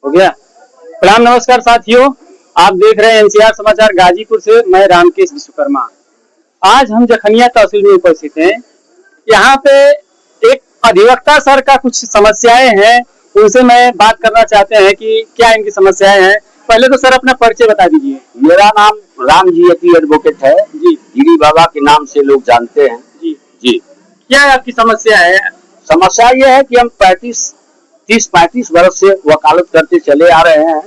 हो गया। प्रणाम, नमस्कार साथियों, आप देख रहे हैं एनसीआर समाचार गाजीपुर से। मैं रामकेश विश्वकर्मा। आज हम जखनिया तहसील में उपस्थित हैं। यहाँ पे एक अधिवक्ता सर का कुछ समस्याएं हैं, उनसे मैं बात करना चाहते हैं कि क्या इनकी समस्याएं हैं। पहले तो सर अपना परिचय बता दीजिए। मेरा नाम राम जी एडवोकेट है जी। गिरी बाबा के नाम से लोग जानते हैं जी जी। क्या आपकी समस्या है? समस्या ये है कि हम 30-35 वर्ष से वकालत करते चले आ रहे हैं।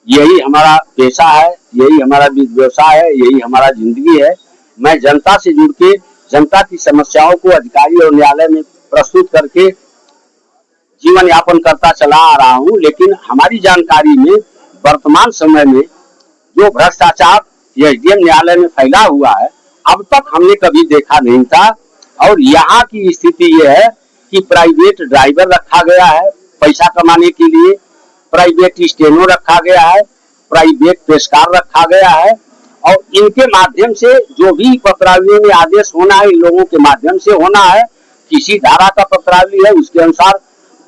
यही हमारा पेशा है, यही हमारा व्यवसाय है, यही हमारा जिंदगी है। मैं जनता से जुड़ के जनता की समस्याओं को अधिकारी और न्यायालय में प्रस्तुत करके जीवन यापन करता चला आ रहा हूँ। लेकिन हमारी जानकारी में वर्तमान समय में जो भ्रष्टाचार एसडीएम न्यायालय में फैला हुआ है, अब तक हमने कभी देखा नहीं था। और यहाँ की स्थिति ये है कि प्राइवेट ड्राइवर रखा गया है पैसा कमाने के लिए, प्राइवेट स्टेनो रखा गया है, प्राइवेट पेशकार रखा गया है, और इनके माध्यम से जो भी पत्रावलियों में आदेश होना है, इन लोगों के माध्यम से होना है। किसी धारा का पत्रावली है, उसके अनुसार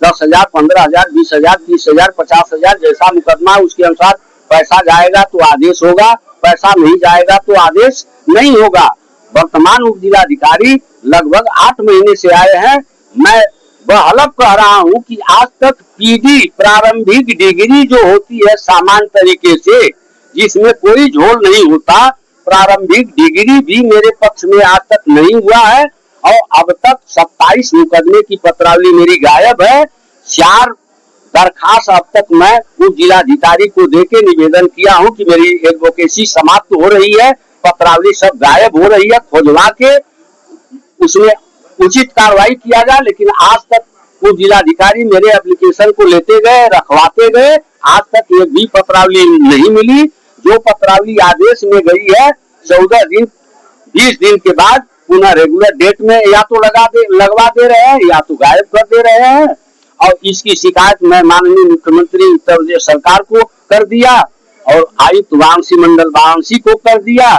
10,000, 15,000, 20,000, 30,000, 50,000 जैसा मुकदमा है उसके अनुसार पैसा जाएगा तो आदेश होगा, पैसा नहीं जाएगा तो आदेश नहीं होगा। वर्तमान उप जिलाधिकारी लगभग 8 महीने से आए हैं। मैं बहलब कह रहा हूं कि आज तक पीडी प्रारंभिक डिग्री जो होती है सामान्य तरीके से, जिसमें कोई झोल नहीं होता, प्रारंभिक डिग्री भी मेरे पक्ष में आज तक नहीं हुआ है। और अब तक 27 मुकदमे की पत्रावली मेरी गायब है। 4 दरखास्त अब तक मैं उप जिलाधिकारी को देके निवेदन किया हूं कि मेरी एडवोकेसी समाप्त हो रही है, पत्रावली सब गायब हो रही है, खोजवा के उसमें उचित कार्रवाई किया जाए। लेकिन आज तक उप जिलाधिकारी मेरे एप्लीकेशन को लेते गए, रखवाते गए, आज तक एक भी पत्रावली नहीं मिली। जो पत्रावली आदेश में गई है 14 दिन 20 दिन के बाद पुनः रेगुलर डेट में या तो लगवा दे रहे हैं या तो गायब कर दे रहे हैं। और इसकी शिकायत मैं माननीय मुख्यमंत्री उत्तर प्रदेश सरकार को कर दिया और आयुक्त वाराणसी मंडल वाराणसी को कर दिया,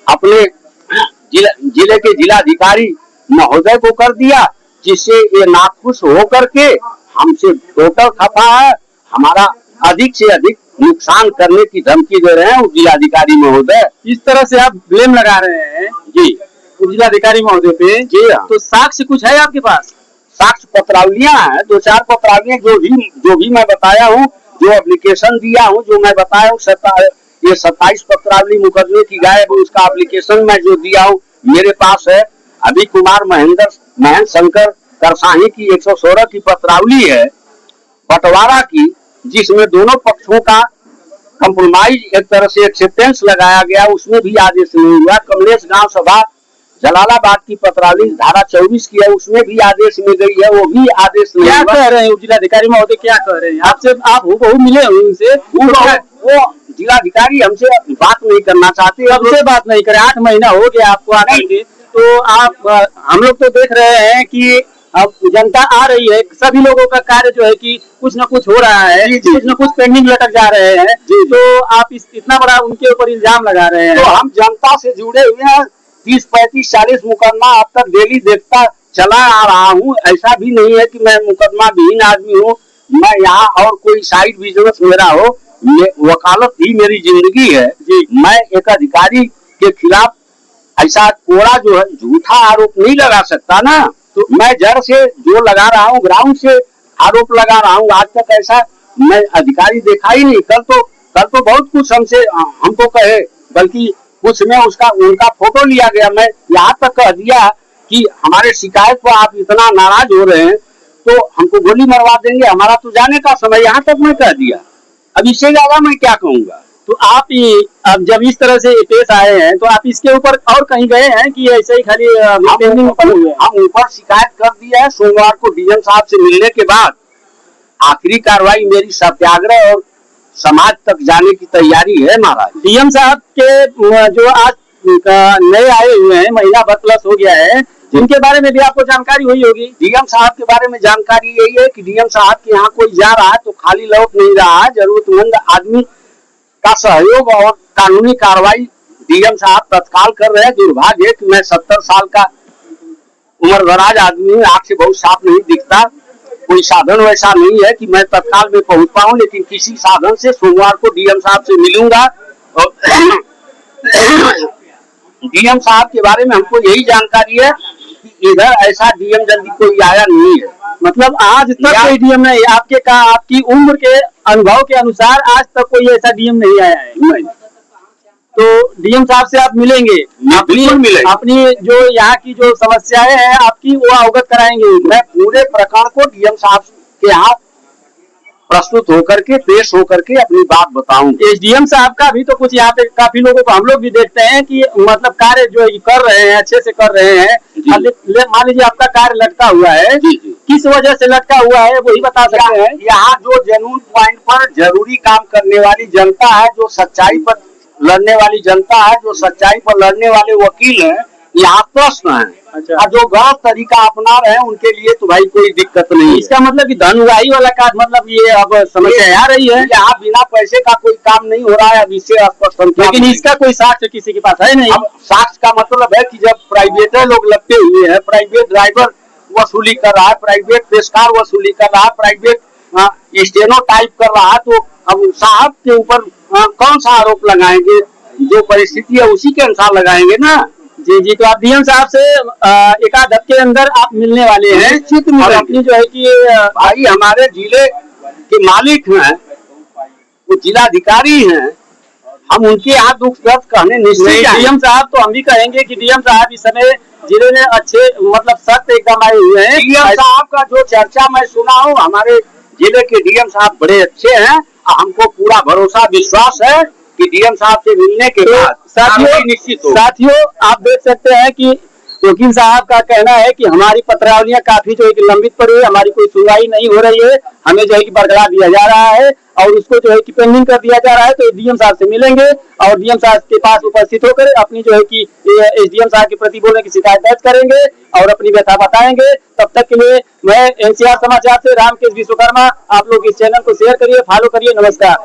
अपने जिले के जिलाधिकारी महोदय को कर दिया, जिससे ये नाखुश होकर के हमसे टोटल खफा है, हमारा अधिक से अधिक नुकसान करने की धमकी दे रहे हैं उप जिलाधिकारी महोदय। इस तरह से आप ब्लेम लगा रहे हैं जी उप जिलाधिकारी महोदय पे। जी हाँ। तो साक्ष्य कुछ है आपके पास? साक्ष्य पत्रावलियां हैं, 2-4 पत्रावलियां जो भी मैं बताया हूँ, जो एप्लीकेशन दिया हूँ, जो मैं बताया हूँ, ये 27 पत्रावली मुकदमे की गायब, उसका एप्लीकेशन मैं जो दिया हूँ मेरे पास है। अभी कुमार महेंद्र शंकर करसाही की 116 की पत्रावली है बंटवारा की, जिसमें दोनों पक्षों का कंप्रोमाइज एक तरह से एक्सेप्टेंस लगाया गया, उसमें भी आदेश नहीं हुआ। कमलेश गांव सभा जलालाबाद की पत्रावली धारा 24 की है, उसमें भी आदेश में गई है, वो भी आदेश नहीं हुआ। क्या कह रहे हैं उप जिलाधिकारी महोदय, क्या कह रहे हैं आपसे? आप हूबहू मिले हुए उनसे? वो जिलाधिकारी हमसे बात नहीं करना चाहते। कब से बात नहीं करे? 8 महीना हो गया आपको आकर के। तो आप हम लोग तो देख रहे हैं कि अब जनता आ रही है, सभी लोगों का कार्य जो है कि कुछ न कुछ हो रहा है, कुछ न कुछ पेंडिंग लटक जा रहे हैं। तो आप इतना बड़ा उनके ऊपर इल्जाम लगा रहे हैं। तो हम जनता से जुड़े हुए हैं, 30, 35, 40 मुकदमा अब तक डेली देखता चला आ रहा हूँ। ऐसा भी नहीं है कि मैं मुकदमा विहीन आदमी हूँ। मैं यहाँ और कोई साइड बिजनेस मेरा हो, वकालत ही मेरी जिंदगी है जी। मैं एक अधिकारी के खिलाफ ऐसा कोड़ा जो है झूठा आरोप नहीं लगा सकता ना। तो मैं जड़ से जो लगा रहा हूँ, ग्राउंड से आरोप लगा रहा हूँ। आज तक ऐसा मैं अधिकारी देखा ही नहीं। कल तो बहुत कुछ हमको कहे, बल्कि कुछ में उनका फोटो लिया गया। मैं यहाँ तक कह दिया कि हमारे शिकायत पर आप इतना नाराज हो रहे हैं तो हमको गोली मरवा देंगे, हमारा तो जाने का समय, यहाँ तक मैं कह दिया। अब इससे ज्यादा मैं क्या कहूँगा। तो आप अब जब इस तरह से पेश आए हैं तो आप इसके ऊपर और कहीं गए हैं कि ऐसे ही खाली हम ऊपर शिकायत कर दिया है। सोमवार को डीएम साहब से मिलने के बाद आखिरी कार्रवाई मेरी सत्याग्रह और समाज तक जाने की तैयारी है महाराज। डीएम साहब के जो आज नए आए हुए हैं, महीना भर प्लस हो गया है, जिनके बारे में भी आपको जानकारी हुई होगी। डीएम साहब के बारे में जानकारी यही है कि डीएम साहब के यहाँ कोई जा रहा है तो खाली लौट नहीं रहा है। जरूरतमंद आदमी का सहयोग और कानूनी कार्रवाई डीएम साहब तत्काल कर रहे हैं। दुर्भाग्य है कि मैं 70 साल का उम्र दराज आदमी हूँ, आँख से बहुत साफ नहीं दिखता। कोई साधन वैसा नहीं है कि मैं तत्काल में पहुंच पाऊं, लेकिन किसी साधन से सोमवार को डीएम साहब से मिलूंगा। और डीएम साहब के बारे में हमको यही जानकारी है कि इधर ऐसा डीएम जल्दी कोई आया नहीं है। मतलब आज तक कोई डीएम नहीं, आपकी उम्र के अनुभव के अनुसार आज तक कोई ऐसा डीएम नहीं आया है। नहीं। तो डीएम साहब से आप मिलेंगे, बिल्कुल मिलेंगे। अपनी जो यहाँ की जो समस्याएं हैं आपकी वो अवगत कराएंगे। मैं पूरे प्रकरण को डीएम साहब के यहाँ प्रस्तुत होकर के, पेश होकर के अपनी बात बताऊंगा। एसडीएम साहब का भी तो कुछ यहाँ पे काफी लोगों को हम लोग भी देखते हैं कि मतलब कार्य जो कर रहे हैं अच्छे से कर रहे हैं। मान लीजिए आपका कार्य लटका हुआ है, किस वजह से लटका हुआ है वही बता सकते हैं। यहाँ जो जेन्युइन पॉइंट पर जरूरी काम करने वाली जनता है, जो सच्चाई पर लड़ने वाली जनता है, जो सच्चाई पर लड़ने वाले वकील हैं, यहाँ प्रश्न है। अच्छा। जो गलत तरीका अपना रहे हैं उनके लिए तो भाई कोई दिक्कत नहीं है। इसका मतलब कि धनवाही वाला कार्य, मतलब ये अब समस्या आ रही है। यहाँ बिना पैसे का कोई काम नहीं हो रहा है, अब इससे स्पष्ट। लेकिन इसका कोई साक्ष्य किसी के पास है नहीं। अब साक्ष्य का मतलब है कि जब प्राइवेट लोग लगते हुए हैं, प्राइवेट ड्राइवर वसूली कर रहा है, प्राइवेट पेशकार वसूली कर रहा है, प्राइवेट स्टेनो टाइप कर रहा है, तो अब साहब के ऊपर कौन सा आरोप लगाएंगे? जो परिस्थिति है उसी के अनुसार लगाएंगे ना। जी, तो आप डीएम साहब से एक आध हफ्ते के अंदर आप मिलने वाले हैं। निश्चित और अपनी जो है कि भाई हमारे जिले के मालिक हैं, वो जिलाधिकारी हैं, हम उनके यहाँ दुख दर्द कहने निश्चित। डीएम साहब तो हम भी कहेंगे कि डीएम साहब इस समय जिले में अच्छे मतलब सख्त एकदम आए हुए हैं। डीएम साहब का जो चर्चा मैं सुना हूँ, हमारे जिले के डीएम साहब बड़े अच्छे हैं। हमको पूरा भरोसा विश्वास है कि डीएम साहब से मिलने के बाद साथियों आप देख सकते हैं कि वकील साहब का कहना है कि हमारी पत्रावलियां काफी जो है कि लंबित पड़ी है, हमारी कोई सुनवाई नहीं हो रही है, हमें जो है कि बरकरार दिया जा रहा है और उसको जो है कि पेंडिंग कर दिया जा रहा है। तो डीएम साहब से मिलेंगे और डीएम साहब के पास उपस्थित होकर अपनी जो है कि एसडीएम साहब के प्रति बोलने की शिकायत दर्ज करेंगे और अपनी व्यथा बताएंगे। तब तक के लिए मैं एनसीआर समाचार से रामकेश विश्वकर्मा, आप लोग इस चैनल को शेयर करिए, फॉलो करिए। नमस्कार।